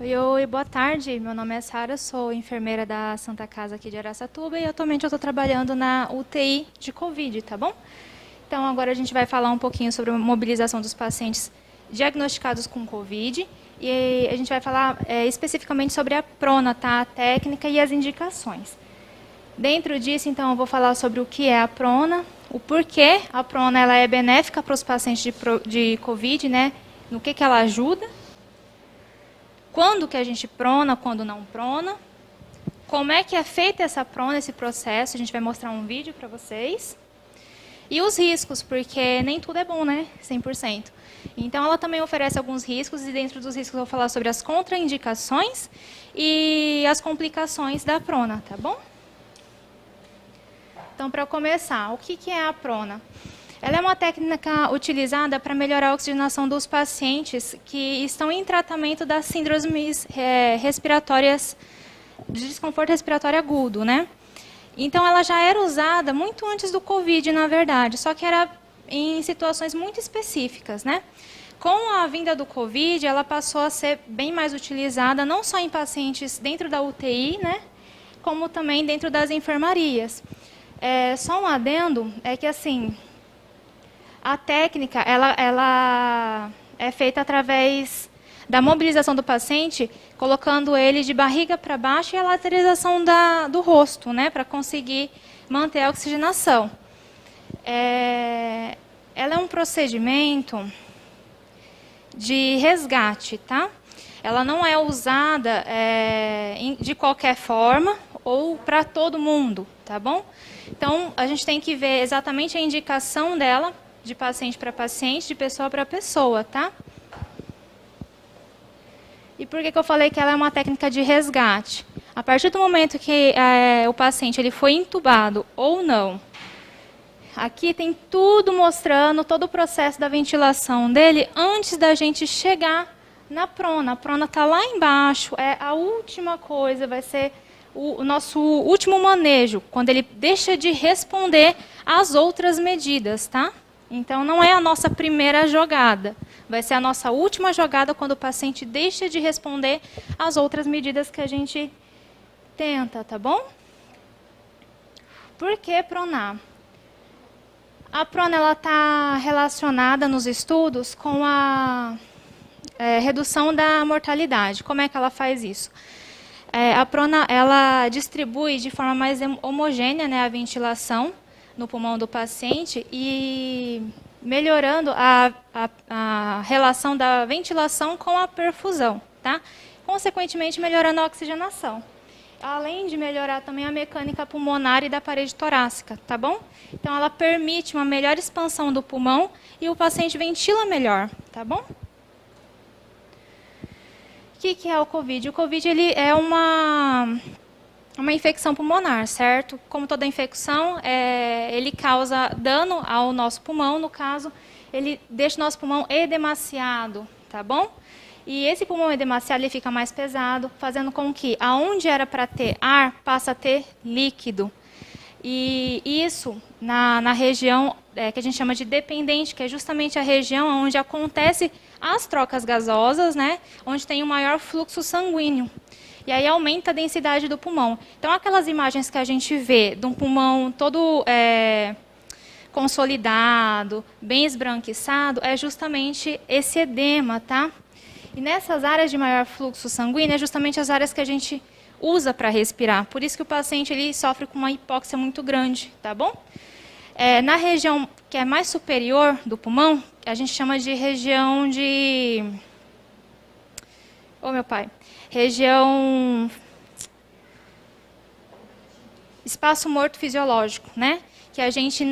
Oi, boa tarde. Meu nome é Sara, sou enfermeira da Santa Casa aqui de Araçatuba e atualmente eu estou trabalhando na UTI de Covid, tá bom? Então agora a gente vai falar um pouquinho sobre a mobilização dos pacientes diagnosticados com Covid e a gente vai falar especificamente sobre a prona, tá? A técnica e as indicações. Dentro disso, então, eu vou falar sobre o que é a prona, o porquê a prona ela é benéfica para os pacientes de Covid, né? No que ela ajuda. Quando que a gente prona, quando não prona. Como é que é feita essa prona, esse processo. A gente vai mostrar um vídeo para vocês. E os riscos, porque nem tudo é bom, né? 100%. Então, ela também oferece alguns riscos, e dentro dos riscos eu vou falar sobre as contraindicações e as complicações da prona, tá bom? Então, para começar, o que é a prona? Ela é uma técnica utilizada para melhorar a oxigenação dos pacientes que estão em tratamento das síndromes respiratórias, de desconforto respiratório agudo, né? Então, ela já era usada muito antes do Covid, na verdade, só que era em situações muito específicas, né? Com a vinda do Covid, ela passou a ser bem mais utilizada, não só em pacientes dentro da UTI, né? Como também dentro das enfermarias. Só um adendo, é que assim, a técnica ela é feita através da mobilização do paciente, colocando ele de barriga para baixo e a lateralização do rosto, né, para conseguir manter a oxigenação. Ela é um procedimento de resgate, tá? Ela não é usada de qualquer forma ou para todo mundo, tá bom? Então, a gente tem que ver exatamente a indicação dela, de paciente para paciente, de pessoa para pessoa, tá? E por que eu falei que ela é uma técnica de resgate? A partir do momento que o paciente ele foi entubado ou não, aqui tem tudo mostrando, todo o processo da ventilação dele antes da gente chegar na prona. A prona está lá embaixo, é a última coisa, vai ser o nosso último manejo, quando ele deixa de responder às outras medidas, tá? Então, não é a nossa primeira jogada. Vai ser a nossa última jogada quando o paciente deixa de responder às outras medidas que a gente tenta, tá bom? Por que pronar? A prona está relacionada nos estudos com a redução da mortalidade. Como é que ela faz isso? A prona ela distribui de forma mais homogênea, né, a ventilação no pulmão do paciente e melhorando a relação da ventilação com a perfusão, tá? Consequentemente, melhorando a oxigenação. Além de melhorar também a mecânica pulmonar e da parede torácica, tá bom? Então, ela permite uma melhor expansão do pulmão e o paciente ventila melhor, tá bom? O que é o Covid? O Covid ele é uma infecção pulmonar, certo? Como toda infecção, ele causa dano ao nosso pulmão, no caso, ele deixa o nosso pulmão edemaciado, tá bom? E esse pulmão edemaciado ele fica mais pesado, fazendo com que aonde era para ter ar, passa a ter líquido. E isso na região que a gente chama de dependente, que é justamente a região onde acontece as trocas gasosas, né? Onde tem o maior fluxo sanguíneo. E aí aumenta a densidade do pulmão. Então, aquelas imagens que a gente vê de um pulmão todo consolidado, bem esbranquiçado, é justamente esse edema, tá? E nessas áreas de maior fluxo sanguíneo, é justamente as áreas que a gente usa para respirar. Por isso que o paciente ele sofre com uma hipóxia muito grande, tá bom? Na região que é mais superior do pulmão, a gente chama de região de... Ô, meu pai. Região... Espaço morto fisiológico, né? Que a gente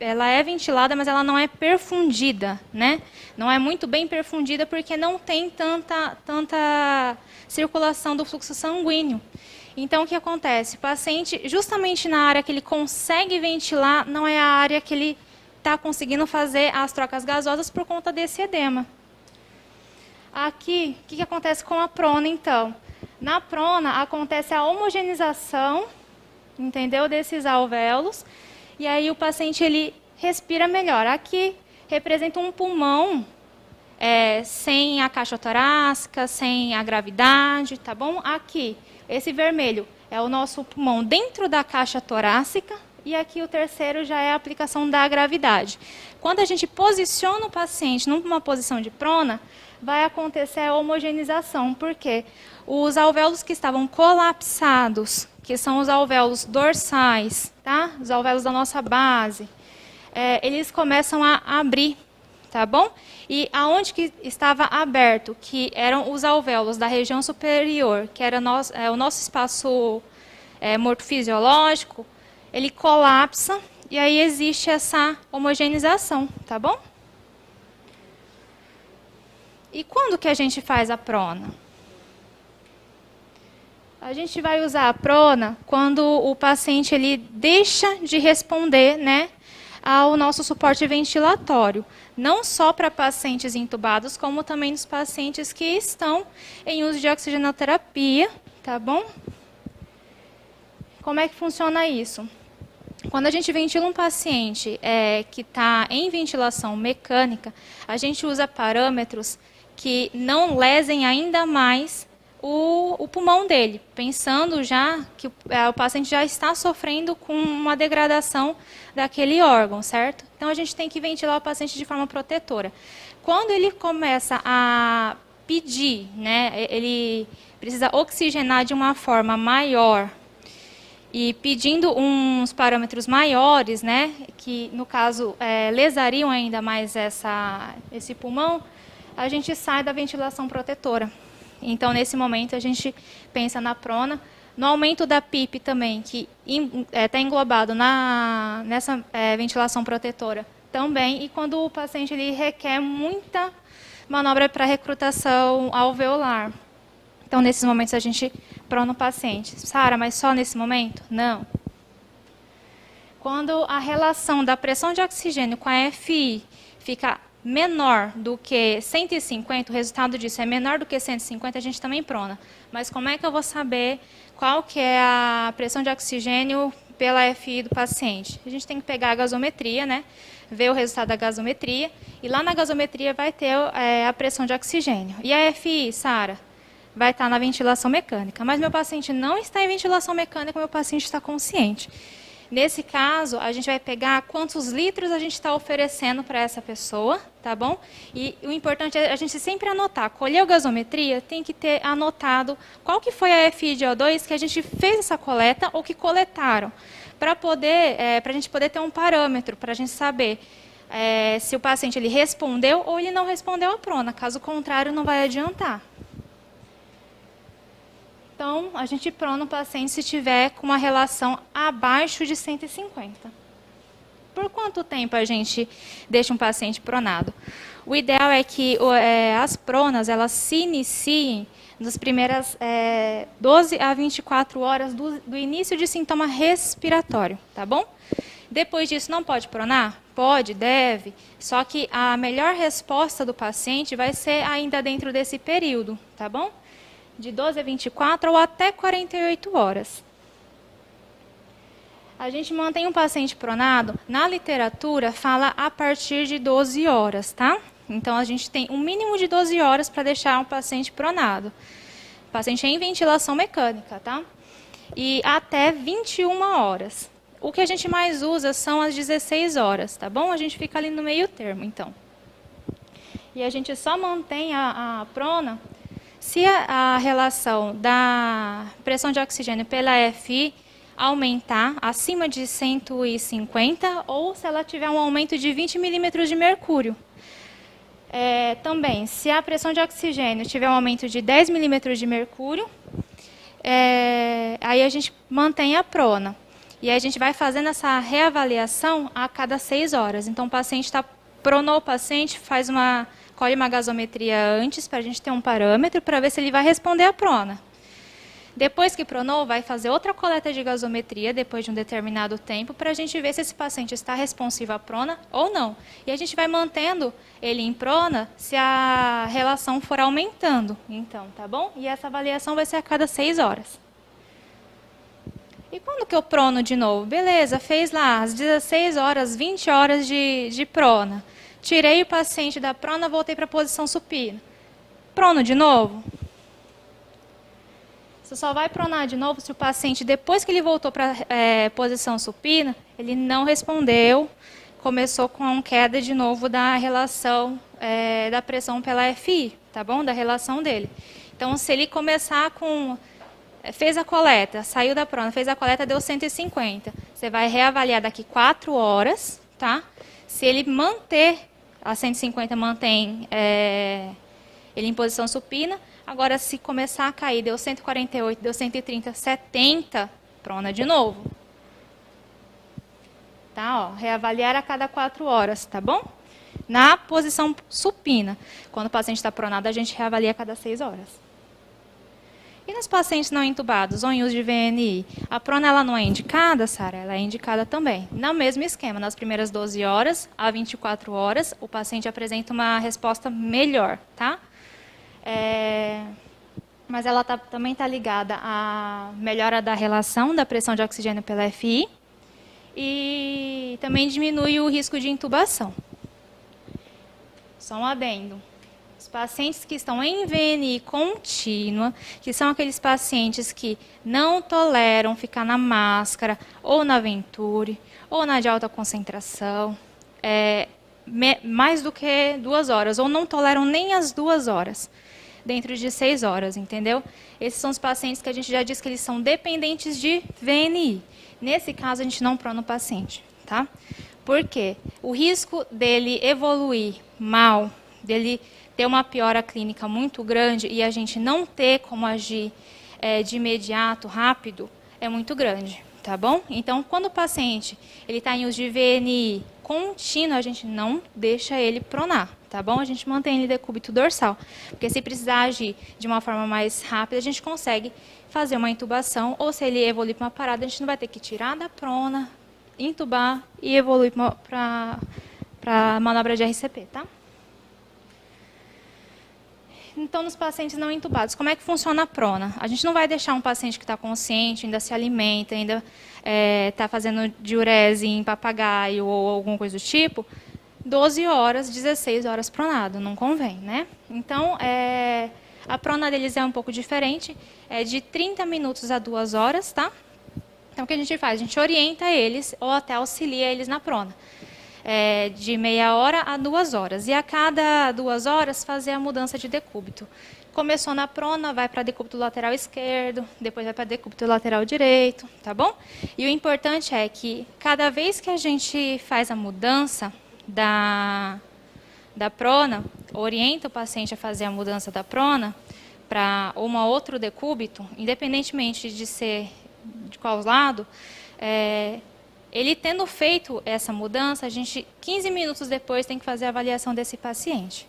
ela é ventilada, mas ela não é perfundida, né? Não é muito bem perfundida porque não tem tanta circulação do fluxo sanguíneo. Então, o que acontece? O paciente, justamente na área que ele consegue ventilar, não é a área que ele está conseguindo fazer as trocas gasosas por conta desse edema. Aqui, o que acontece com a prona, então? Na prona, acontece a homogeneização, entendeu? Desses alvéolos, e aí o paciente ele respira melhor. Aqui representa um pulmão sem a caixa torácica, sem a gravidade, tá bom? Aqui, esse vermelho é o nosso pulmão dentro da caixa torácica, e aqui o terceiro já é a aplicação da gravidade. Quando a gente posiciona o paciente numa posição de prona, vai acontecer a homogeneização, porque os alvéolos que estavam colapsados, que são os alvéolos dorsais, tá? Os alvéolos da nossa base, eles começam a abrir, tá bom? E aonde que estava aberto, que eram os alvéolos da região superior, que era o nosso espaço morfofisiológico, ele colapsa e aí existe essa homogeneização, tá bom? E quando que a gente faz a prona? A gente vai usar a prona quando o paciente ele deixa de responder, né, ao nosso suporte ventilatório. Não só para pacientes intubados, como também nos pacientes que estão em uso de oxigenoterapia, tá bom? Como é que funciona isso? Quando a gente ventila um paciente que está em ventilação mecânica, a gente usa parâmetros que não lesem ainda mais o pulmão dele, pensando já que o paciente já está sofrendo com uma degradação daquele órgão, certo? Então, a gente tem que ventilar o paciente de forma protetora. Quando ele começa a pedir, né, ele precisa oxigenar de uma forma maior, e pedindo uns parâmetros maiores, né, que no caso lesariam ainda mais esse pulmão, a gente sai da ventilação protetora. Então, nesse momento, a gente pensa na prona, no aumento da PIP também, que está englobado nessa ventilação protetora também, e quando o paciente ele requer muita manobra para recrutação alveolar. Então, nesses momentos, a gente prona o paciente. Sara, mas só nesse momento? Não. Quando a relação da pressão de oxigênio com a FI fica menor do que 150, o resultado disso é menor do que 150, a gente também prona. Mas como é que eu vou saber qual que é a pressão de oxigênio pela FI do paciente? A gente tem que pegar a gasometria, né? Ver o resultado da gasometria, e lá na gasometria vai ter a pressão de oxigênio. E a FI, Sara? Vai estar na ventilação mecânica. Mas meu paciente não está em ventilação mecânica, meu paciente está consciente. Nesse caso, a gente vai pegar quantos litros a gente está oferecendo para essa pessoa, tá bom? E o importante é a gente sempre anotar. Colheu gasometria, tem que ter anotado qual que foi a FI de O2 que a gente fez essa coleta ou que coletaram, para a gente poder ter um parâmetro, para a gente saber se o paciente ele respondeu ou ele não respondeu à prona. Caso contrário, não vai adiantar. Então, a gente prona o paciente se tiver com uma relação abaixo de 150. Por quanto tempo a gente deixa um paciente pronado? O ideal é que as pronas elas se iniciem nas primeiras 12 a 24 horas do início de sintoma respiratório, tá bom? Depois disso, não pode pronar? Pode, deve, só que a melhor resposta do paciente vai ser ainda dentro desse período, tá bom? De 12 a 24 ou até 48 horas. A gente mantém um paciente pronado, na literatura fala a partir de 12 horas, tá? Então, a gente tem um mínimo de 12 horas para deixar um paciente pronado. Paciente em ventilação mecânica, tá? E até 21 horas. O que a gente mais usa são as 16 horas, tá bom? A gente fica ali no meio termo, então. E a gente só mantém a prona se a relação da pressão de oxigênio pela FI aumentar acima de 150 ou se ela tiver um aumento de 20 milímetros de mercúrio. Também, se a pressão de oxigênio tiver um aumento de 10 milímetros de mercúrio, aí a gente mantém a prona. E aí a gente vai fazendo essa reavaliação a cada 6 horas. Então, o paciente pronou o paciente, colhe uma gasometria antes, para a gente ter um parâmetro, para ver se ele vai responder à prona. Depois que pronou, vai fazer outra coleta de gasometria, depois de um determinado tempo, para a gente ver se esse paciente está responsivo à prona ou não. E a gente vai mantendo ele em prona se a relação for aumentando. Então, tá bom? E essa avaliação vai ser a cada 6 horas. E quando que eu prono de novo? Beleza, fez lá às 16 horas, 20 horas de prona. tirei o paciente da prona, voltei para a posição supina. Prono de novo? Você só vai pronar de novo se o paciente, depois que ele voltou para a posição supina, ele não respondeu, começou com queda de novo da relação da pressão pela FI, tá bom? Da relação dele. Então, se ele começar com... fez a coleta, saiu da prona, fez a coleta, deu 150. Você vai reavaliar daqui 4 horas, tá? Se ele manter, a 150 mantém ele em posição supina. Agora, se começar a cair, deu 148, deu 130, 70, prona de novo. Tá, ó, reavaliar a cada 4 horas, tá bom? Na posição supina. Quando o paciente está pronado, a gente reavalia a cada 6 horas. E nos pacientes não intubados ou em uso de VNI? A prona ela não é indicada, Sara? Ela é indicada também. No mesmo esquema, nas primeiras 12 horas a 24 horas, o paciente apresenta uma resposta melhor, tá? Mas ela também está ligada à melhora da relação da pressão de oxigênio pela FI e também diminui o risco de intubação. Só um adendo. Os pacientes que estão em VNI contínua, que são aqueles pacientes que não toleram ficar na máscara, ou na Venturi, ou na de alta concentração, mais do que 2 horas, ou não toleram nem as 2 horas, dentro de 6 horas, entendeu? Esses são os pacientes que a gente já disse que eles são dependentes de VNI. Nesse caso, a gente não prona o paciente, tá? Por quê? O risco dele evoluir mal, dele ter uma piora clínica muito grande e a gente não ter como agir de imediato, rápido, é muito grande, tá bom? Então, quando o paciente está em uso de VNI contínuo, a gente não deixa ele pronar, tá bom? A gente mantém ele em decúbito dorsal, porque se precisar agir de uma forma mais rápida, a gente consegue fazer uma intubação, ou se ele evoluir para uma parada, a gente não vai ter que tirar da prona, intubar e evoluir para a manobra de RCP, tá? Então, nos pacientes não intubados, como é que funciona a prona? A gente não vai deixar um paciente que está consciente, ainda se alimenta, ainda está fazendo diurese em papagaio ou alguma coisa do tipo, 12 horas, 16 horas pronado, não convém, né? Então, a prona deles é um pouco diferente, é de 30 minutos a 2 horas, tá? Então, o que a gente faz? A gente orienta eles ou até auxilia eles na prona. De meia hora a 2 horas. E a cada 2 horas fazer a mudança de decúbito. Começou na prona, vai para decúbito lateral esquerdo, depois vai para decúbito lateral direito, tá bom? E o importante é que cada vez que a gente faz a mudança da prona, orienta o paciente a fazer a mudança da prona para um outro decúbito, independentemente de ser de qual lado, ele tendo feito essa mudança, a gente, 15 minutos depois, tem que fazer a avaliação desse paciente,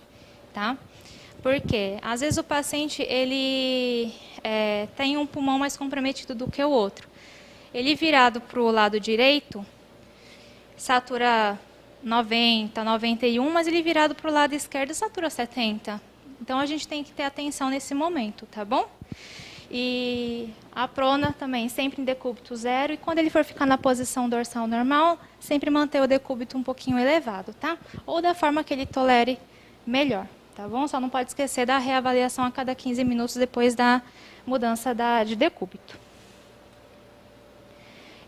tá? Porque, às vezes, o paciente, ele tem um pulmão mais comprometido do que o outro. Ele virado para o lado direito, satura 90, 91, mas ele virado para o lado esquerdo, satura 70. Então, a gente tem que ter atenção nesse momento, tá bom? E a prona também, sempre em decúbito 0. E quando ele for ficar na posição dorsal normal, sempre manter o decúbito um pouquinho elevado, tá? Ou da forma que ele tolere melhor, tá bom? Só não pode esquecer da reavaliação a cada 15 minutos depois da mudança de decúbito.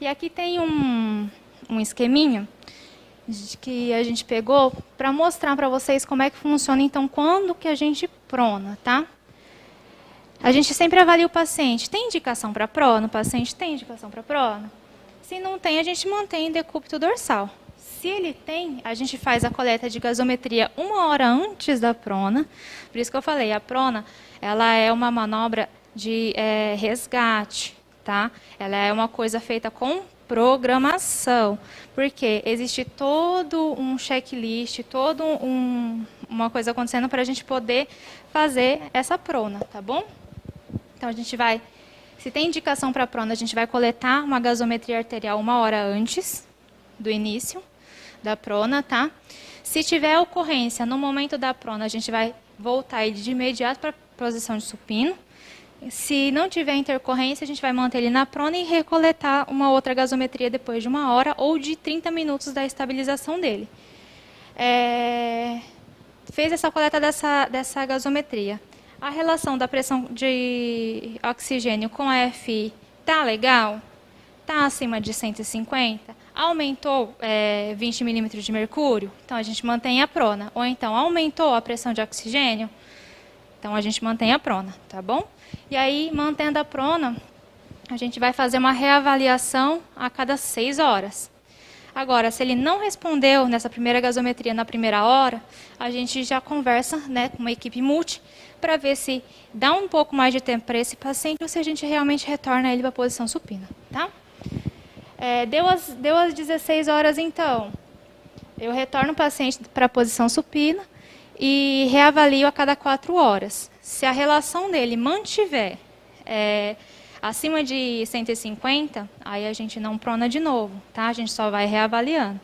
E aqui tem um esqueminha que a gente pegou para mostrar para vocês como é que funciona, então, quando que a gente prona, tá? A gente sempre avalia o paciente. Tem indicação para prona? O paciente tem indicação para prona? Se não tem, a gente mantém em decúbito dorsal. Se ele tem, a gente faz a coleta de gasometria 1 hora antes da prona. Por isso que eu falei, a prona, ela é uma manobra de resgate, tá? Ela é uma coisa feita com programação, porque existe todo um checklist, todo uma coisa acontecendo para a gente poder fazer essa prona, tá bom? Então, a gente vai, se tem indicação para prona, a gente vai coletar uma gasometria arterial 1 hora antes do início da prona, tá? Se tiver ocorrência no momento da prona, a gente vai voltar ele de imediato para a posição de supino. Se não tiver intercorrência, a gente vai manter ele na prona e recoletar uma outra gasometria depois de 1 hora ou de 30 minutos da estabilização dele. fez essa coleta dessa gasometria. A relação da pressão de oxigênio com a FI tá legal? Está acima de 150? Aumentou 20 milímetros de mercúrio? Então, a gente mantém a prona. Ou então, aumentou a pressão de oxigênio? Então, a gente mantém a prona, tá bom? E aí, mantendo a prona, a gente vai fazer uma reavaliação a cada 6 horas. Agora, se ele não respondeu nessa primeira gasometria na primeira hora, a gente já conversa, né, com uma equipe multi para ver se dá um pouco mais de tempo para esse paciente ou se a gente realmente retorna ele para a posição supina, tá? Deu as 16 horas, então, eu retorno o paciente para a posição supina e reavalio a cada 4 horas. Se a relação dele mantiver acima de 150, aí a gente não prona de novo, tá? A gente só vai reavaliando.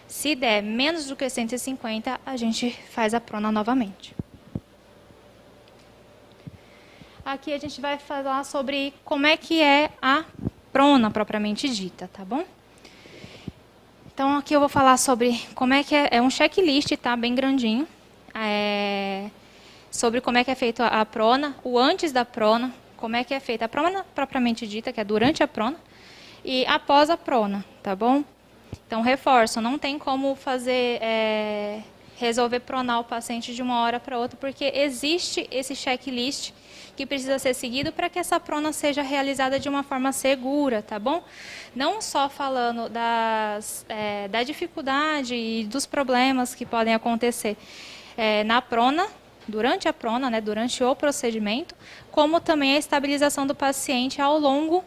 Se der menos do que 150, a gente faz a prona novamente. Aqui a gente vai falar sobre como é que é a prona propriamente dita, tá bom? Então, aqui eu vou falar sobre como é que é um checklist, tá? Bem grandinho. Sobre como é que é feita a prona, o antes da prona, como é que é feita a prona propriamente dita, que é durante a prona, e após a prona, tá bom? Então, reforço, não tem como fazer, resolver pronar o paciente de uma hora para outra, porque existe esse checklist que precisa ser seguido para que essa prona seja realizada de uma forma segura, tá bom? Não só falando da dificuldade e dos problemas que podem acontecer na prona, durante a prona, né, durante o procedimento, como também a estabilização do paciente ao longo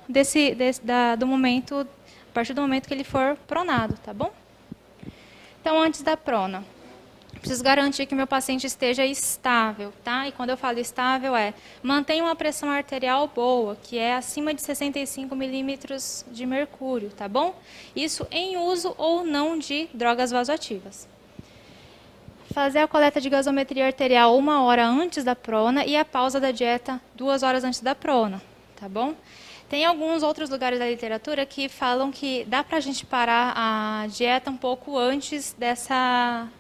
do momento, a partir do momento que ele for pronado, tá bom? Então, antes da prona, preciso garantir que meu paciente esteja estável, tá? E quando eu falo estável mantenha uma pressão arterial boa, que é acima de 65 milímetros de mercúrio, tá bom? Isso em uso ou não de drogas vasoativas. Fazer a coleta de gasometria arterial 1 hora antes da prona e a pausa da dieta 2 horas antes da prona, tá bom? Tem alguns outros lugares da literatura que falam que dá para a gente parar a dieta um pouco antes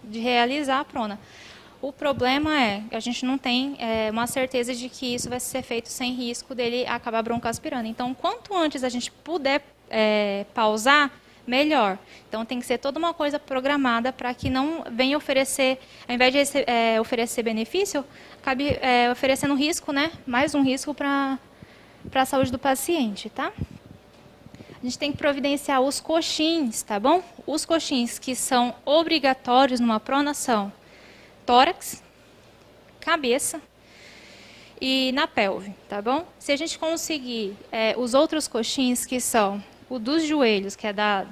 de realizar a prona. O problema é que a gente não tem uma certeza de que isso vai ser feito sem risco dele acabar broncoaspirando. Então, quanto antes a gente puder pausar, melhor. Então, tem que ser toda uma coisa programada para que não venha oferecer, ao invés de oferecer benefício, acabe oferecendo risco, né? Mais um risco para a saúde do paciente, tá? A gente tem que providenciar os coxins, tá bom? Os coxins que são obrigatórios numa prona são tórax, cabeça e na pelve, tá bom? Se a gente conseguir os outros coxins, que são o dos joelhos, que é da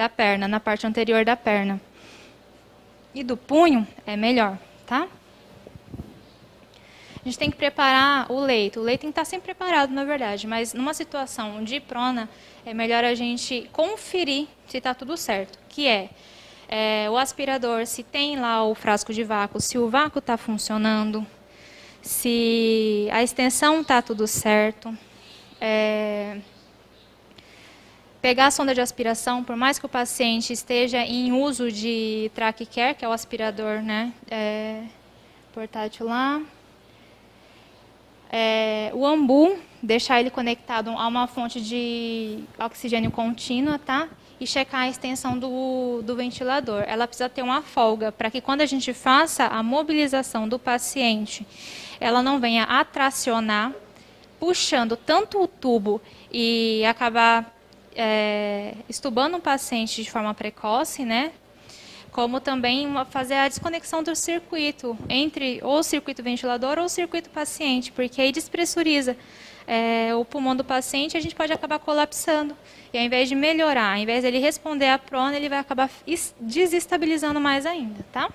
perna, na parte anterior da perna, e do punho, é melhor, tá? A gente tem que preparar o leito. O leito tem que estar sempre preparado, na verdade, mas numa situação de prona, é melhor a gente conferir se está tudo certo, que o aspirador, se tem lá o frasco de vácuo, se o vácuo está funcionando, se a extensão está tudo certo. Pegar a sonda de aspiração, por mais que o paciente esteja em uso de TrackCare, que é o aspirador, né, portátil lá. O ambu, deixar ele conectado a uma fonte de oxigênio contínua, tá? E checar a extensão do ventilador. Ela precisa ter uma folga para que quando a gente faça a mobilização do paciente, ela não venha a tracionar, puxando tanto o tubo e acabar estubando o paciente de forma precoce, né? Como também fazer a desconexão do circuito, entre ou o circuito ventilador ou o circuito paciente, porque aí despressuriza o pulmão do paciente e a gente pode acabar colapsando. E ao invés de melhorar, ao invés dele responder à prona, ele vai acabar desestabilizando mais ainda, tá?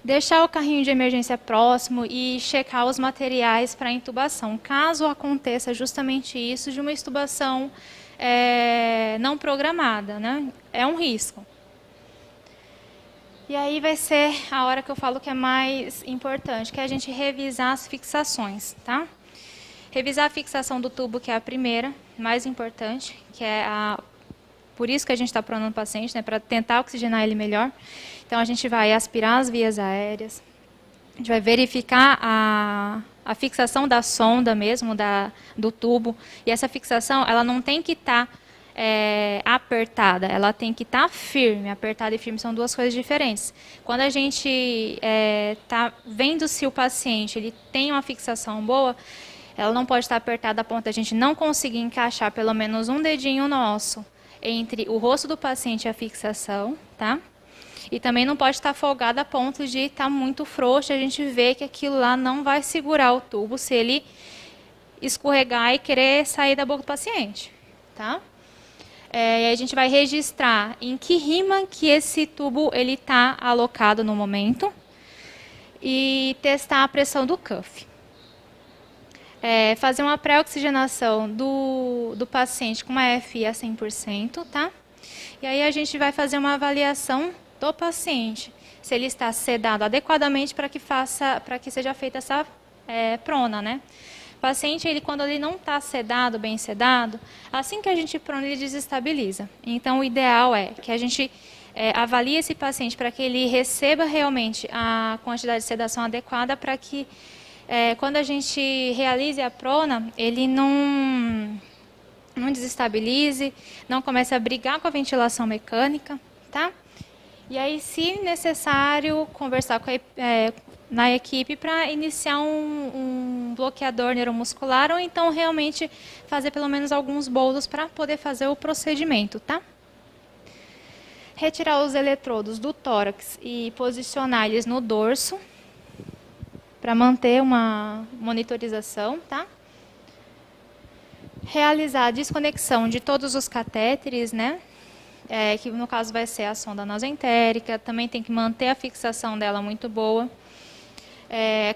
Deixar o carrinho de emergência próximo e checar os materiais para intubação, caso aconteça justamente isso de uma intubação não programada, né? É um risco. E aí vai ser a hora que eu falo que é mais importante, que é a gente revisar as fixações, tá? Revisar a fixação do tubo, que é a primeira, mais importante, que é por isso que a gente está pronando o paciente, né, para tentar oxigenar ele melhor. Então, a gente vai aspirar as vias aéreas, a gente vai verificar a fixação da sonda mesmo, do tubo. E essa fixação, ela não tem que estar apertada, ela tem que estar firme. Apertada e firme são duas coisas diferentes. Quando a gente está vendo se o paciente ele tem uma fixação boa, ela não pode estar apertada a ponto de a gente não conseguir encaixar pelo menos um dedinho nosso entre o rosto do paciente e a fixação, tá? E também não pode estar folgada a ponto de estar muito frouxa, a gente vê que aquilo lá não vai segurar o tubo se ele escorregar e querer sair da boca do paciente, tá? E aí a gente vai registrar em que rima que esse tubo ele está alocado no momento e testar a pressão do cuff. Fazer uma pré-oxigenação do paciente com uma FI a 100%, tá? E aí a gente vai fazer uma avaliação do paciente, se ele está sedado adequadamente para que seja feita essa prona, né? O paciente, quando ele não está sedado, bem sedado, assim que a gente prona, ele desestabiliza. Então, o ideal é que a gente avalie esse paciente para que ele receba realmente a quantidade de sedação adequada para que, quando a gente realize a prona, ele não desestabilize, não comece a brigar com a ventilação mecânica, tá? E aí, se necessário, conversar na equipe para iniciar um bloqueador neuromuscular ou então realmente fazer pelo menos alguns bolos para poder fazer o procedimento, tá? Retirar os eletrodos do tórax e posicionar eles no dorso para manter uma monitorização, tá? Realizar a desconexão de todos os catéteres, né? Que no caso vai ser a sonda nasoentérica, também tem que manter a fixação dela muito boa.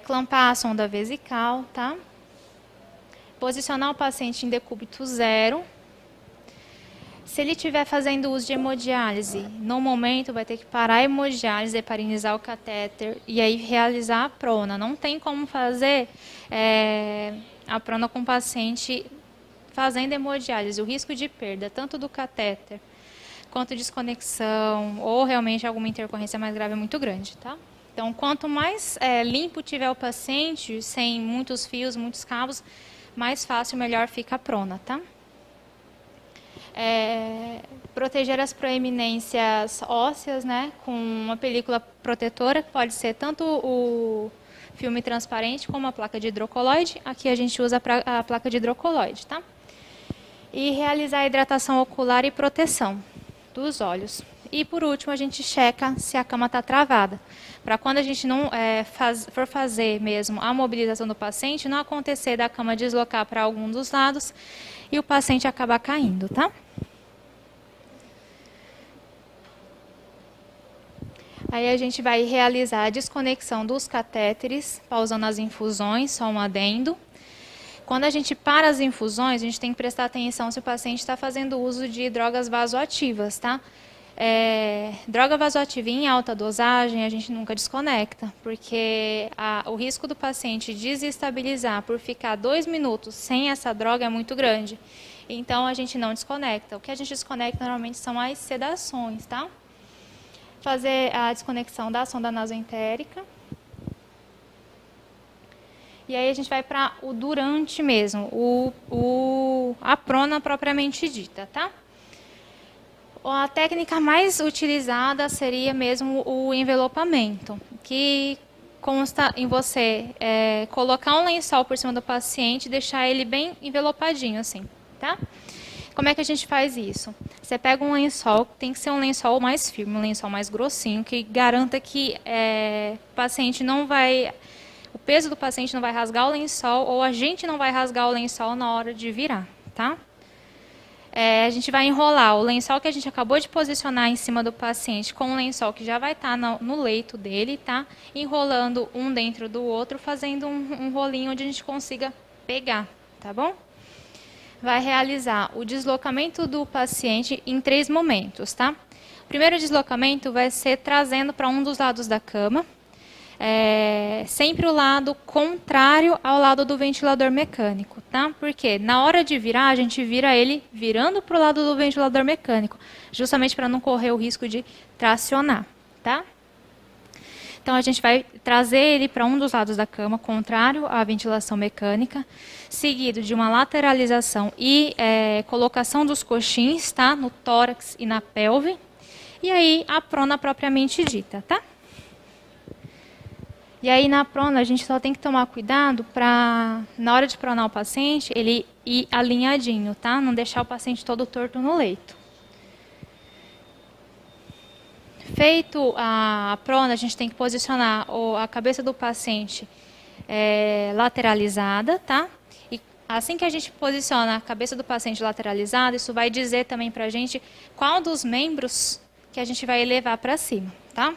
Clampar a sonda vesical, tá? Posicionar o paciente em decúbito 0. Se ele estiver fazendo uso de hemodiálise, no momento vai ter que parar a hemodiálise, heparinizar o catéter e aí realizar a prona. Não tem como fazer a prona com o paciente fazendo hemodiálise. O risco de perda, tanto do catéter quanto desconexão ou realmente alguma intercorrência mais grave é muito grande, tá? Então, quanto mais limpo tiver o paciente, sem muitos fios, muitos cabos, mais fácil, melhor fica a prona, tá? Proteger as proeminências ósseas, né, com uma película protetora, que pode ser tanto o filme transparente como a placa de hidrocoloide. Aqui a gente usa a placa de hidrocoloide, tá? E realizar a hidratação ocular e proteção dos olhos. E por último, a gente checa se a cama está travada, para quando a gente não for fazer mesmo a mobilização do paciente, não acontecer da cama deslocar para algum dos lados e o paciente acabar caindo, tá? Aí a gente vai realizar a desconexão dos catéteres, pausando as infusões, só um adendo. Quando a gente para as infusões, a gente tem que prestar atenção se o paciente está fazendo uso de drogas vasoativas, tá? Droga vasoativa em alta dosagem a gente nunca desconecta, porque o risco do paciente desestabilizar por ficar 2 minutos sem essa droga é muito grande. Então a gente não desconecta. O que a gente desconecta normalmente são as sedações, tá? Fazer a desconexão da sonda nasoentérica. E aí a gente vai para o durante mesmo, a prona propriamente dita, tá? A técnica mais utilizada seria mesmo o envelopamento, que consta em você colocar um lençol por cima do paciente e deixar ele bem envelopadinho assim, tá? Como é que a gente faz isso? Você pega um lençol, tem que ser um lençol mais firme, um lençol mais grossinho, que garanta que o paciente não vai... O peso do paciente não vai rasgar o lençol ou a gente não vai rasgar o lençol na hora de virar, tá? A gente vai enrolar o lençol que a gente acabou de posicionar em cima do paciente com o lençol que já vai estar no leito dele, tá? Enrolando um dentro do outro, fazendo um rolinho onde a gente consiga pegar, tá bom? Vai realizar o deslocamento do paciente em 3 momentos, tá? O primeiro deslocamento vai ser trazendo para um dos lados da cama. sempre o lado contrário ao lado do ventilador mecânico, tá? Porque na hora de virar, a gente vira ele virando para o lado do ventilador mecânico, justamente para não correr o risco de tracionar, tá? Então, a gente vai trazer ele para um dos lados da cama, contrário à ventilação mecânica, seguido de uma lateralização e colocação dos coxins, tá? No tórax e na pelve. E aí, a prona propriamente dita, tá? E aí, na prona, a gente só tem que tomar cuidado para, na hora de pronar o paciente, ele ir alinhadinho, tá? Não deixar o paciente todo torto no leito. Feito a prona, a gente tem que posicionar a cabeça do paciente lateralizada, tá? E assim que a gente posiciona a cabeça do paciente lateralizada, isso vai dizer também pra gente qual dos membros que a gente vai elevar para cima, tá?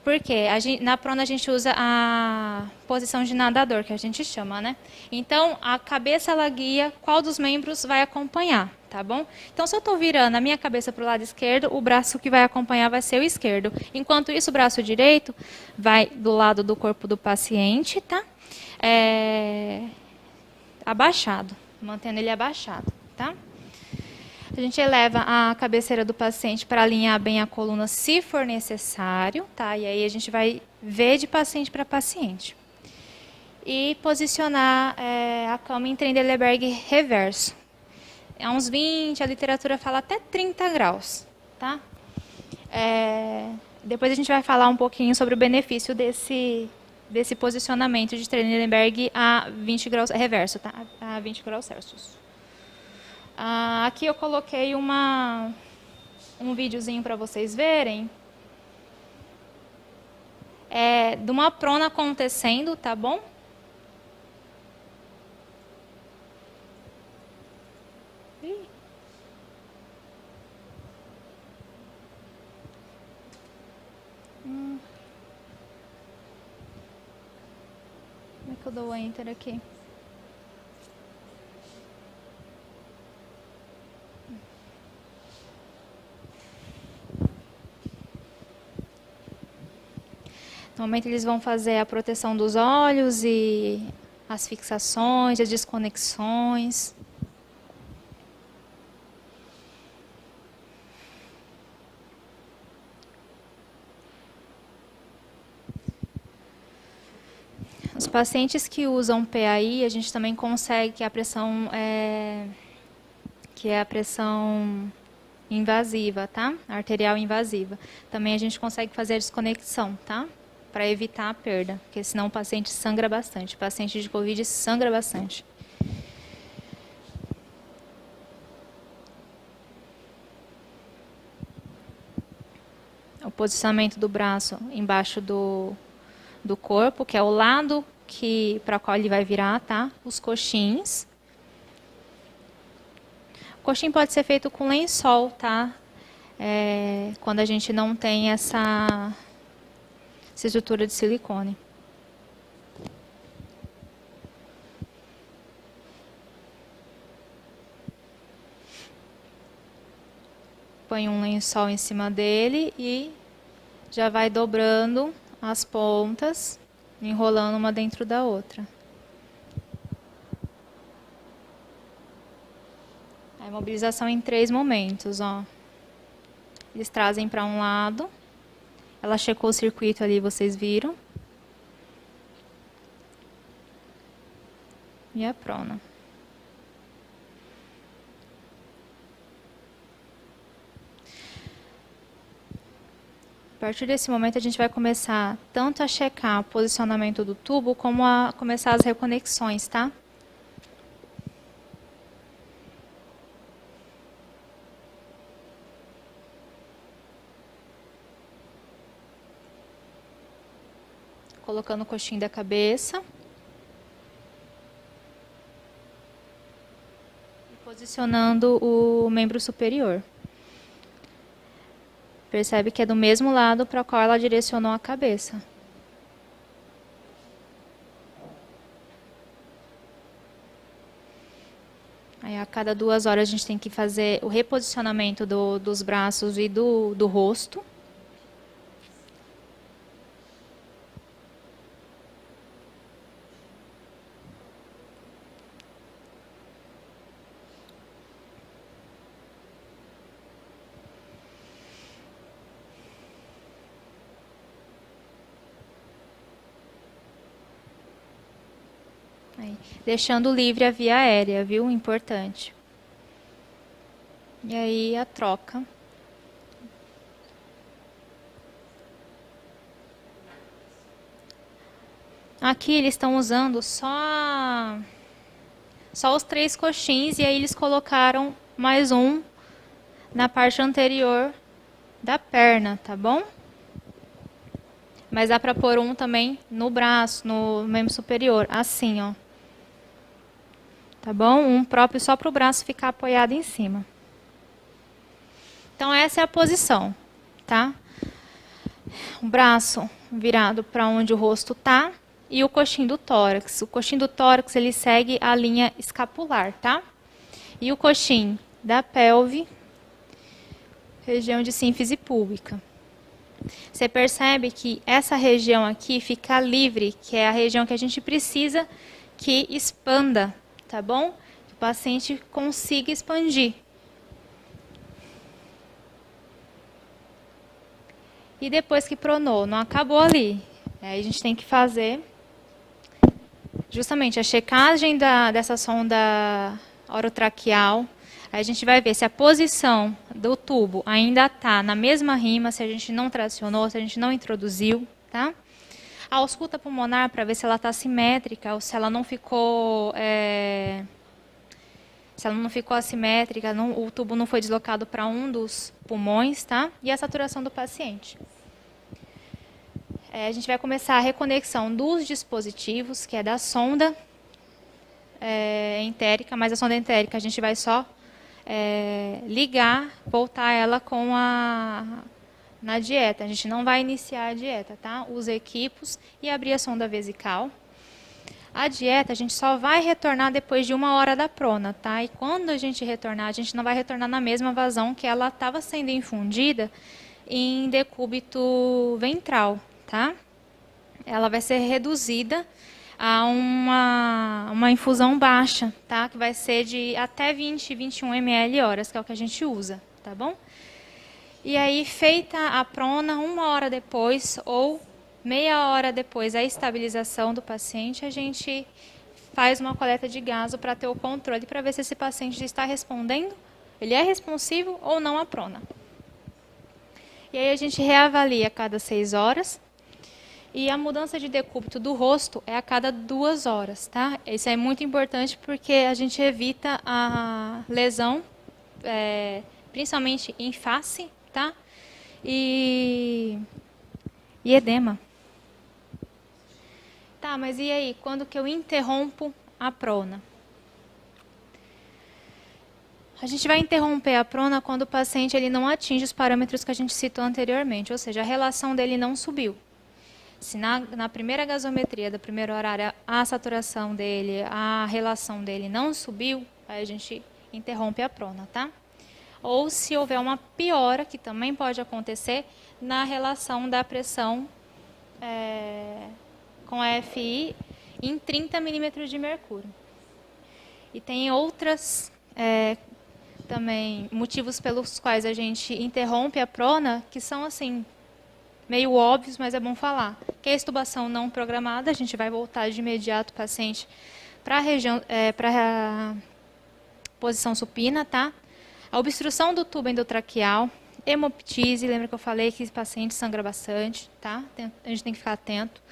Porque na prona a gente usa a posição de nadador, que a gente chama, né? Então, a cabeça ela guia qual dos membros vai acompanhar, tá bom? Então, se eu estou virando a minha cabeça para o lado esquerdo, o braço que vai acompanhar vai ser o esquerdo. Enquanto isso, o braço direito vai do lado do corpo do paciente, tá? Abaixado, mantendo ele abaixado, tá? A gente eleva a cabeceira do paciente para alinhar bem a coluna, se for necessário, tá? E aí a gente vai ver de paciente para paciente. E posicionar a cama em Trendelenburg reverso. É uns 20, a literatura fala até 30 graus, tá? Depois a gente vai falar um pouquinho sobre o benefício desse posicionamento de Trendelenburg a 20 graus reverso, tá? A 20 graus Celsius. Aqui eu coloquei um videozinho para vocês verem de uma prona acontecendo, tá bom? Como é que eu dou o enter aqui? No momento eles vão fazer a proteção dos olhos e as fixações, as desconexões. Os pacientes que usam PAI, a gente também consegue que a pressão invasiva, tá? Arterial invasiva. Também a gente consegue fazer a desconexão, tá? Para evitar a perda, porque senão o paciente sangra bastante. O paciente de Covid sangra bastante. O posicionamento do braço embaixo do corpo, que é o lado para o qual ele vai virar, tá? Os coxins. O coxim pode ser feito com lençol, tá? Quando a gente não tem essa estrutura de silicone. Põe um lençol em cima dele e já vai dobrando as pontas, enrolando uma dentro da outra. A imobilização em 3 momentos, ó. Eles trazem para um lado. Ela checou o circuito ali, vocês viram. E a prona. A partir desse momento, a gente vai começar tanto a checar o posicionamento do tubo, como a começar as reconexões, tá? Colocando o coxim da cabeça. E posicionando o membro superior. Percebe que é do mesmo lado para o qual ela direcionou a cabeça. Aí, a cada 2 horas a gente tem que fazer o reposicionamento dos braços e do rosto. Aí, deixando livre a via aérea, viu? Importante. E aí a troca. Aqui eles estão usando só os 3 coxins e aí eles colocaram mais um na parte anterior da perna, tá bom? Mas dá para pôr um também no braço, no membro superior, assim, ó. Tá bom? Um próprio só para o braço ficar apoiado em cima. Então essa é a posição, tá? O braço virado para onde o rosto tá e o coxim do tórax. O coxim do tórax ele segue a linha escapular, tá? E o coxim da pelve, região de sínfise púbica. Você percebe que essa região aqui fica livre, que é a região que a gente precisa que expanda, tá bom? Que o paciente consiga expandir. E depois que pronou, não acabou ali. Aí a gente tem que fazer justamente a checagem dessa sonda orotraqueal. Aí a gente vai ver se a posição do tubo ainda está na mesma rima, se a gente não tracionou, se a gente não introduziu, tá? A ausculta pulmonar para ver se ela está simétrica ou se ela não ficou, assimétrica, o tubo não foi deslocado para um dos pulmões, tá? E a saturação do paciente. A gente vai começar a reconexão dos dispositivos, que é da sonda entérica, mas a sonda entérica a gente vai só ligar, voltar ela na dieta. A gente não vai iniciar a dieta, tá? Os equipos e abrir a sonda vesical. A dieta a gente só vai retornar depois de 1 hora da prona, tá? E quando a gente retornar, a gente não vai retornar na mesma vazão que ela estava sendo infundida em decúbito ventral, tá? Ela vai ser reduzida a uma infusão baixa, tá? Que vai ser de até 20, 21 ml horas, que é o que a gente usa, tá bom? E aí, feita a prona, 1 hora depois ou meia hora depois da estabilização do paciente, a gente faz uma coleta de gaso para ter o controle, para ver se esse paciente está respondendo, ele é responsivo ou não à prona. E aí a gente reavalia a cada 6 horas. E a mudança de decúbito do rosto é a cada 2 horas, tá? Isso é muito importante porque a gente evita a lesão, principalmente em face, tá? E edema. Tá, mas e aí? Quando que eu interrompo a prona? A gente vai interromper a prona quando o paciente ele não atinge os parâmetros que a gente citou anteriormente, ou seja, a relação dele não subiu. Se na primeira gasometria da primeira horária a saturação dele, a relação dele não subiu, aí a gente interrompe a prona, tá? Ou se houver uma piora, que também pode acontecer, na relação da pressão com a FI em 30 milímetros de mercúrio. E tem outras também motivos pelos quais a gente interrompe a prona, que são assim, meio óbvios, mas é bom falar. Que a extubação não programada, a gente vai voltar de imediato o paciente para a posição supina, tá? A obstrução do tubo endotraqueal, hemoptise, lembra que eu falei que esse paciente sangra bastante, tá? A gente tem que ficar atento.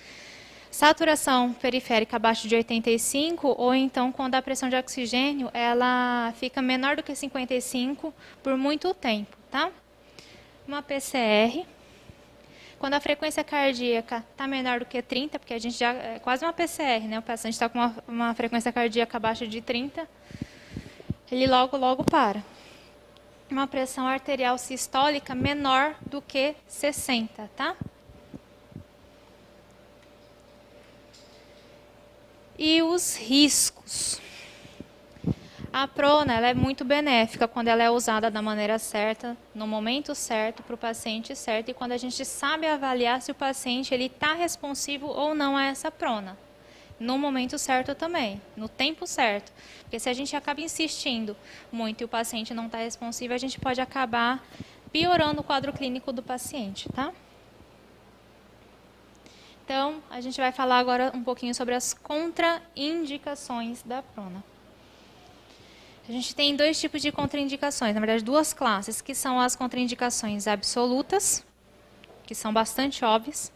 Saturação periférica abaixo de 85, ou então quando a pressão de oxigênio ela fica menor do que 55 por muito tempo, tá? Uma PCR. Quando a frequência cardíaca está menor do que 30, porque a gente já é quase uma PCR, né? O paciente está com uma frequência cardíaca abaixo de 30, ele logo para. Uma pressão arterial sistólica menor do que 60, tá? E os riscos. A prona ela é muito benéfica quando ela é usada da maneira certa, no momento certo, para o paciente certo, e quando a gente sabe avaliar se o paciente está responsivo ou não a essa prona. No momento certo também, no tempo certo. Porque se a gente acaba insistindo muito e o paciente não está responsivo, a gente pode acabar piorando o quadro clínico do paciente, tá? Então, a gente vai falar agora um pouquinho sobre as contraindicações da prona. A gente tem dois tipos de contraindicações, na verdade duas classes, que são as contraindicações absolutas, que são bastante óbvias,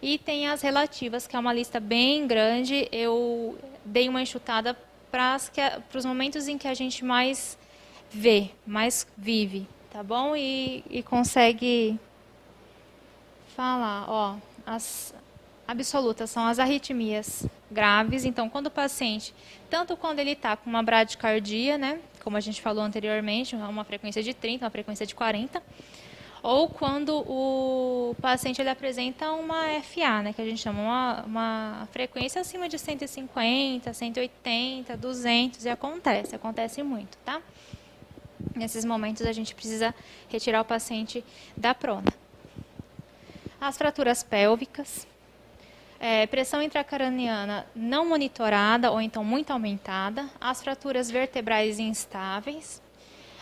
e tem as relativas, que é uma lista bem grande. Eu dei uma enxutada para os momentos em que a gente mais vê, mais vive, tá bom? E consegue falar, ó, as absolutas são as arritmias graves. Então, quando o paciente, tanto quando ele está com uma bradicardia, né, como a gente falou anteriormente, uma frequência de 30, uma frequência de 40, ou quando o paciente ele apresenta uma FA, né, que a gente chama uma frequência acima de 150, 180, 200, e acontece muito, tá? Nesses momentos a gente precisa retirar o paciente da prona. As fraturas pélvicas, pressão intracraniana não monitorada ou então muito aumentada, as fraturas vertebrais instáveis,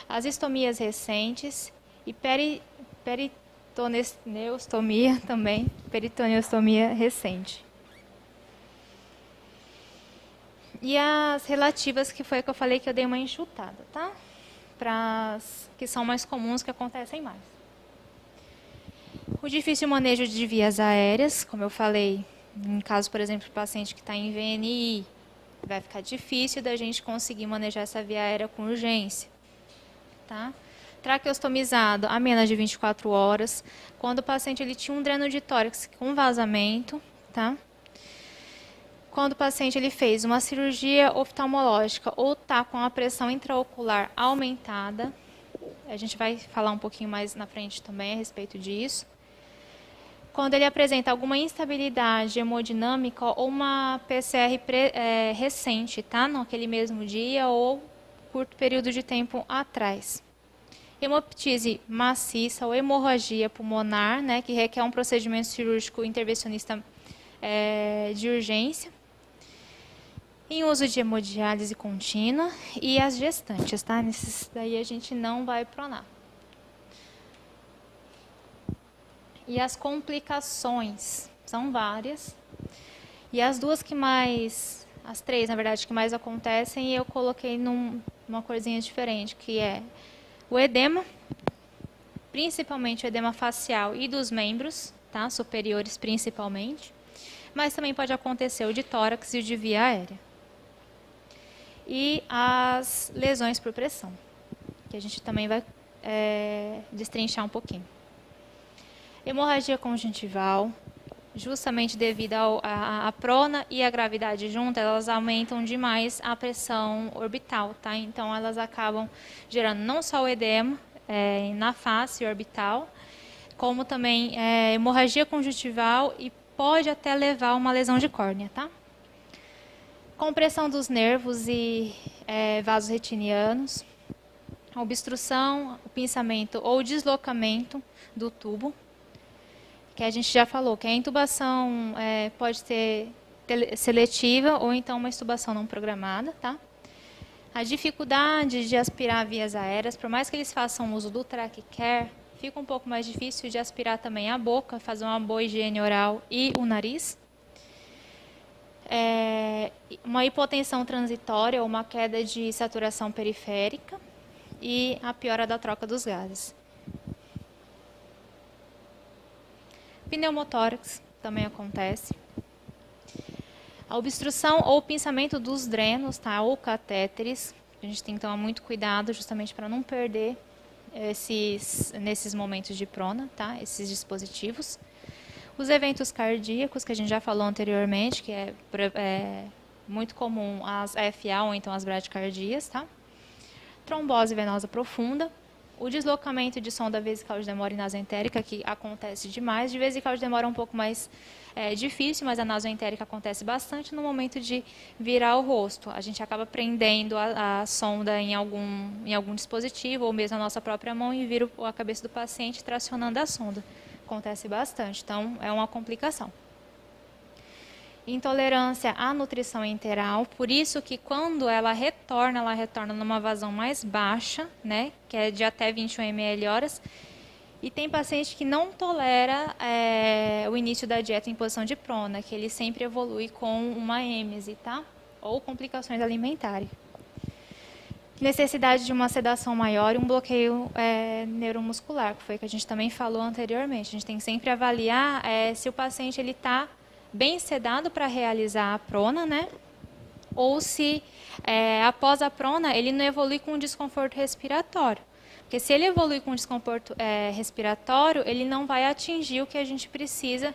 as estomias recentes e peritoneostomia também, peritoneostomia recente. E as relativas, que foi a que eu falei que eu dei uma enxutada, tá? Para as que são mais comuns, que acontecem mais. O difícil manejo de vias aéreas, como eu falei, em caso, por exemplo, do paciente que está em VNI, vai ficar difícil da gente conseguir manejar essa via aérea com urgência, tá? Traqueostomizado a menos de 24 horas, quando o paciente ele tinha um dreno de tórax com vazamento, tá? Quando o paciente ele fez uma cirurgia oftalmológica ou está com a pressão intraocular aumentada, a gente vai falar um pouquinho mais na frente também a respeito disso. Quando ele apresenta alguma instabilidade hemodinâmica ou uma PCR recente, tá? Naquele mesmo dia ou curto período de tempo atrás. Hemoptise maciça ou hemorragia pulmonar, né? Que requer um procedimento cirúrgico intervencionista de urgência. Em uso de hemodiálise contínua e as gestantes, tá? Nesses daí a gente não vai pronar. E as complicações são várias. E as duas que mais, as três, na verdade, que mais acontecem, eu coloquei numa corzinha diferente, que é o edema, principalmente o edema facial e dos membros, tá? Superiores principalmente. Mas também pode acontecer o de tórax e o de via aérea. E as lesões por pressão, que a gente também vai destrinchar um pouquinho. Hemorragia conjuntival, justamente devido à prona e à gravidade juntas, elas aumentam demais a pressão orbital, tá? Então, elas acabam gerando não só o edema na face orbital, como também hemorragia conjuntival e pode até levar a uma lesão de córnea, tá? Compressão dos nervos e vasos retinianos, obstrução, o pinçamento ou deslocamento do tubo, que a gente já falou, que a intubação pode ser seletiva ou então uma intubação não programada, tá? A dificuldade de aspirar vias aéreas, por mais que eles façam uso do TracheCare, fica um pouco mais difícil de aspirar também a boca, fazer uma boa higiene oral e o nariz. Uma hipotensão transitória ou uma queda de saturação periférica e a piora da troca dos gases. Pneumotórax também acontece. A obstrução ou pinçamento dos drenos, tá? Ou catéteres. A gente tem que tomar muito cuidado justamente para não perder nesses momentos de prona, tá? Esses dispositivos. Os eventos cardíacos, que a gente já falou anteriormente, que é muito comum as FA ou então as bradicardias, tá? Trombose venosa profunda. O deslocamento de sonda vesical de demora e nasoentérica, que acontece demais. De vesical de demora é um pouco mais difícil, mas a nasoentérica acontece bastante no momento de virar o rosto. A gente acaba prendendo a sonda em algum dispositivo, ou mesmo a nossa própria mão, e vira a cabeça do paciente tracionando a sonda. Acontece bastante, então é uma complicação. Intolerância à nutrição enteral, por isso que quando ela retorna numa vazão mais baixa, né, que é de até 21 ml horas, E tem paciente que não tolera o início da dieta em posição de prona, que ele sempre evolui com uma êmese, tá? Ou complicações alimentares. Necessidade de uma sedação maior e um bloqueio neuromuscular, que foi o que a gente também falou anteriormente. A gente tem que sempre avaliar se o paciente está bem sedado para realizar a prona, né? Ou se após a prona ele não evolui com desconforto respiratório. Porque se ele evolui com desconforto respiratório, ele não vai atingir o que a gente precisa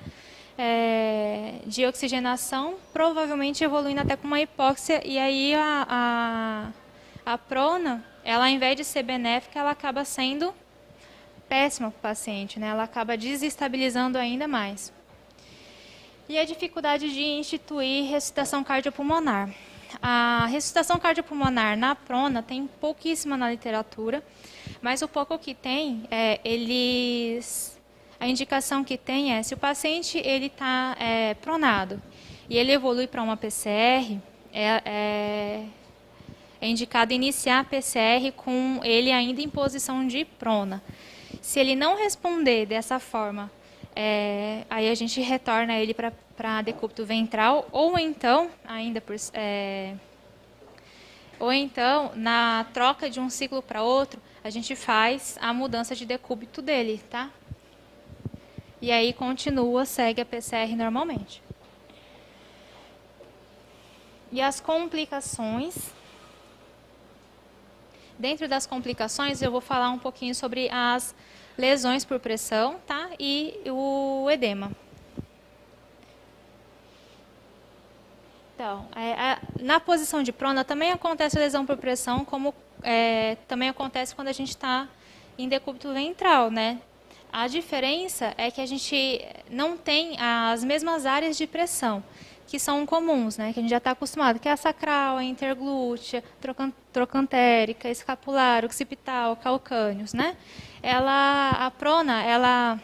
de oxigenação, provavelmente evoluindo até com uma hipóxia, e aí a prona, ela, ao invés de ser benéfica, ela acaba sendo péssima para o paciente, né? Ela acaba desestabilizando ainda mais. E a dificuldade de instituir ressuscitação cardiopulmonar. A ressuscitação cardiopulmonar na prona tem pouquíssima na literatura, mas o pouco que tem, a indicação que tem é se o paciente ele está pronado e ele evolui para uma PCR, é indicado iniciar a PCR com ele ainda em posição de prona. Se ele não responder dessa forma, aí a gente retorna ele para decúbito ventral, ou então, na troca de um ciclo para outro, a gente faz a mudança de decúbito dele, tá? E aí segue a PCR normalmente. E as complicações. Dentro das complicações, eu vou falar um pouquinho sobre as lesões por pressão, tá? E o edema. Então, na posição de prona também acontece lesão por pressão, como também acontece quando a gente está em decúbito ventral, né? A diferença é que a gente não tem as mesmas áreas de pressão, que são comuns, né? Que a gente já está acostumado, que é a sacral, a interglútea, trocantérica, escapular, occipital, calcâneos, né? A prona, ela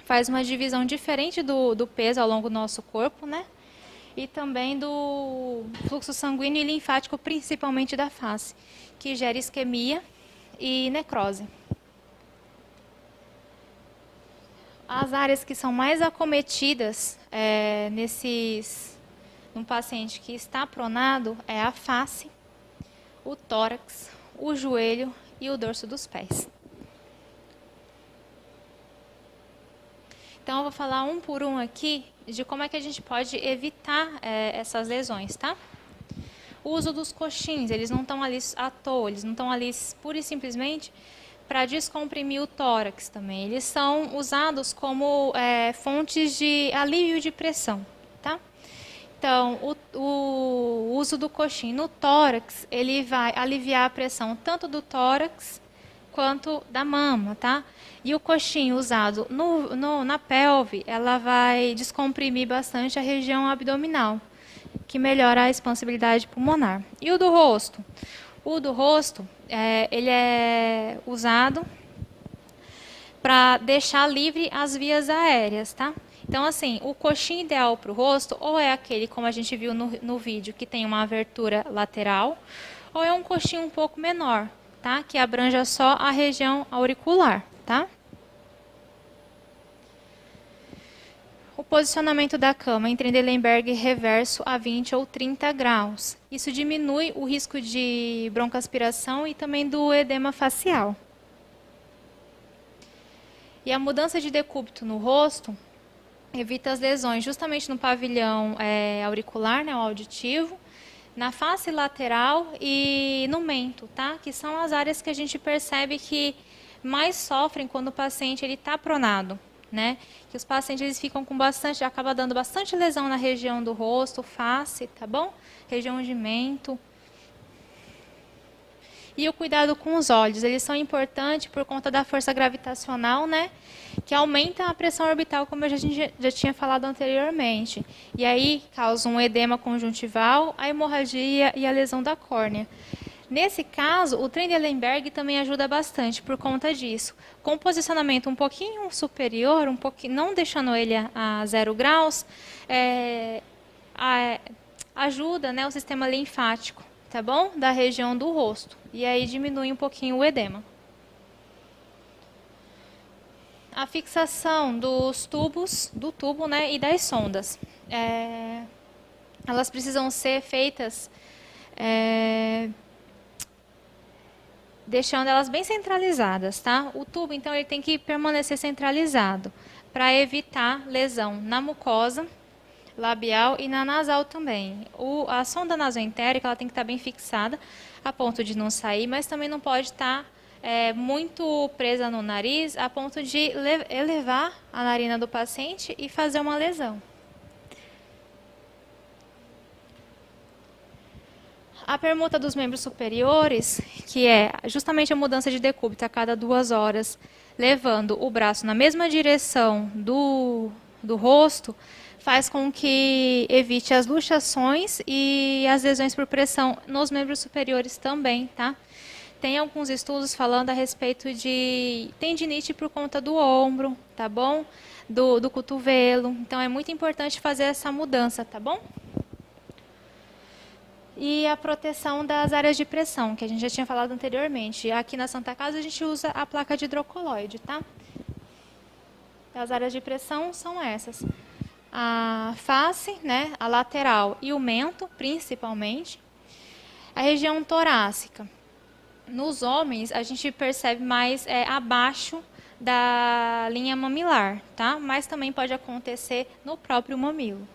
faz uma divisão diferente do peso ao longo do nosso corpo, né? E também do fluxo sanguíneo e linfático, principalmente da face, que gera isquemia e necrose. As áreas que são mais acometidas num paciente que está pronado é a face, o tórax, o joelho e o dorso dos pés. Então, eu vou falar um por um aqui de como é que a gente pode evitar essas lesões, tá? O uso dos coxins, eles não estão ali à toa, eles não estão ali pura e simplesmente para descomprimir o tórax também. Eles são usados como fontes de alívio de pressão, tá? Então, o uso do coxim no tórax, ele vai aliviar a pressão tanto do tórax quanto da mama, tá? E o coxim usado na pelve, ela vai descomprimir bastante a região abdominal, que melhora a expansibilidade pulmonar. E o do rosto? O do rosto, ele é usado para deixar livre as vias aéreas, tá? Então, assim, o coxim ideal para o rosto, ou é aquele, como a gente viu no vídeo, que tem uma abertura lateral, ou é um coxim um pouco menor, tá? Que abranja só a região auricular, tá? O posicionamento da cama em Trendelenburg reverso a 20 ou 30 graus. Isso diminui o risco de broncoaspiração e também do edema facial. E a mudança de decúbito no rosto evita as lesões justamente no pavilhão auricular, né, o auditivo, na face lateral e no mento, tá? Que são as áreas que a gente percebe que mais sofrem quando o paciente está pronado, né? Que os pacientes eles ficam com acaba dando bastante lesão na região do rosto, face, tá bom? Região de mento. E o cuidado com os olhos, eles são importantes por conta da força gravitacional, né? Que aumenta a pressão orbital, como a gente já tinha falado anteriormente. E aí causa um edema conjuntival, a hemorragia e a lesão da córnea. Nesse caso, o Trendelenburg também ajuda bastante por conta disso. Com o posicionamento um pouquinho superior, não deixando ele a 0 graus, ajuda, né, o sistema linfático, tá bom? Da região do rosto. E aí diminui um pouquinho o edema. A fixação dos tubos, do tubo, né, e das sondas. Elas precisam ser feitas deixando elas bem centralizadas, tá? O tubo, então, ele tem que permanecer centralizado para evitar lesão na mucosa labial e na nasal também. A sonda nasoentérica ela tem que estar bem fixada a ponto de não sair, mas também não pode estar muito presa no nariz a ponto de elevar a narina do paciente e fazer uma lesão. A permuta dos membros superiores, que é justamente a mudança de decúbito a cada 2 horas, levando o braço na mesma direção do rosto, faz com que evite as luxações e as lesões por pressão nos membros superiores também, tá? Tem alguns estudos falando a respeito de tendinite por conta do ombro, tá bom? Do cotovelo. Então, é muito importante fazer essa mudança, tá bom? E a proteção das áreas de pressão, que a gente já tinha falado anteriormente. Aqui na Santa Casa a gente usa a placa de hidrocoloide, tá? As áreas de pressão são essas. A face, né, a lateral e o mento, principalmente. A região torácica. Nos homens, a gente percebe mais abaixo da linha mamilar, tá? Mas também pode acontecer no próprio mamilo.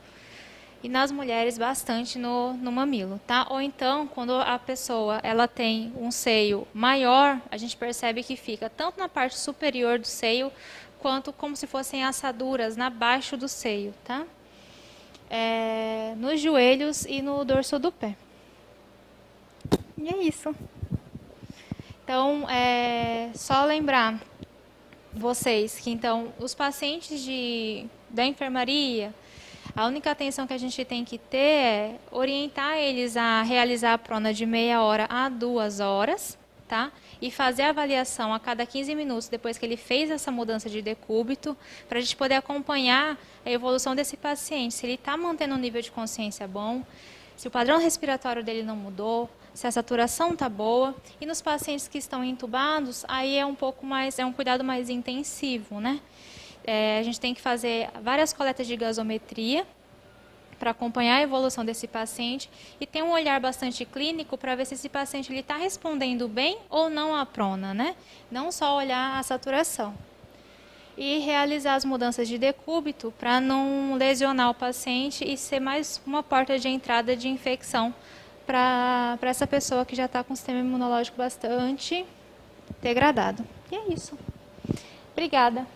E nas mulheres, bastante no mamilo, tá? Ou então, quando a pessoa ela tem um seio maior, a gente percebe que fica tanto na parte superior do seio, quanto como se fossem assaduras na baixo do seio, tá? Nos joelhos e no dorso do pé. E é isso. Então, só lembrar vocês que, então, os pacientes da enfermaria, a única atenção que a gente tem que ter é orientar eles a realizar a prona de meia hora a 2 horas, tá? E fazer a avaliação a cada 15 minutos depois que ele fez essa mudança de decúbito, para a gente poder acompanhar a evolução desse paciente, se ele está mantendo um nível de consciência bom, se o padrão respiratório dele não mudou, se a saturação está boa. E nos pacientes que estão entubados, aí é um pouco mais, é um cuidado mais intensivo, né? A gente tem que fazer várias coletas de gasometria para acompanhar a evolução desse paciente e ter um olhar bastante clínico para ver se esse paciente está respondendo bem ou não à prona, né? Não só olhar a saturação. E realizar as mudanças de decúbito para não lesionar o paciente e ser mais uma porta de entrada de infecção para essa pessoa que já está com o sistema imunológico bastante degradado. E é isso. Obrigada.